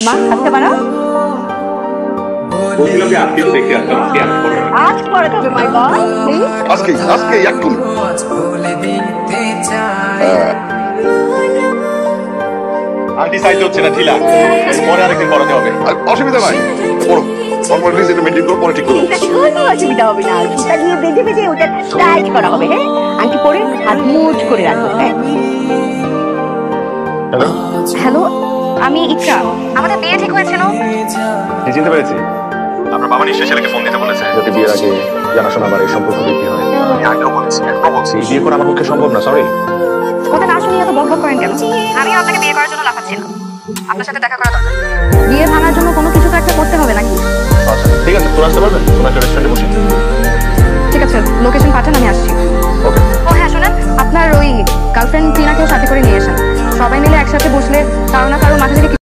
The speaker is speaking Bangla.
মা আজকে বানাও। বলছিলাম যে আজকে দেখতে আসতাম, আজকে আজ পরে আজ পরে তবে মাই গড আজকে আজকে এখন আন্টি সাইজ হচ্ছে না ঢিলা, পরে আরেকদিন করাতে হবে। অসুবিধা নাই, পড়ো ফর্মালিটিস এটা মেনটেন করো, পরে ঠিক করো। কোনো অসুবিধা হবে না, ওটা দিয়ে বেঁধে বেঁধে ওটা টাইট করা হবে। হ্যাঁ আন্টি পরে হাত মুঠ করে রাখবো। হ্যাঁ হ্যালো, হ্যালো, আমি ইকরা। আমাদের বিয়ে ঠিক হয়েছিল। চিনতে পেরেছি। আপনার বাবা নিশ্চয়ই ছেলেকে ফোন দিতে বলেছে যাতে বিয়ের আগে জানাশোনা বাড়ির সম্পর্ক বৃদ্ধি হয়। আমি আগেও বলেছি, এখনো বলছি, বিয়ে করা আমার পক্ষে সম্ভব না। সরি। কথা না শুনিয়ে এত বকবক করেন কেন? আমি আপনাকে বিয়ে করার জন্য লাফাচ্ছিলাম, আপনার সাথে দেখা করা দরকার। বিয়ে ভাঙার জন্য কোনো কিছু তো একটা করতে হবে নাকি? আচ্ছা ঠিক আছে, তোর আসতে পারবেন? কোনো একটা রেস্টুরেন্টে বসে। ঠিক আছে, লোকেশন পাঠান, আমি আসছি। ওকে। ও হ্যাঁ শোনেন, আপনার ওই গার্লফ্রেন্ড টিনাকেও সাথে করে নিয়ে আসেন। সবাই মিলে একসাথে বসলে কারো না কারো মাথা থেকে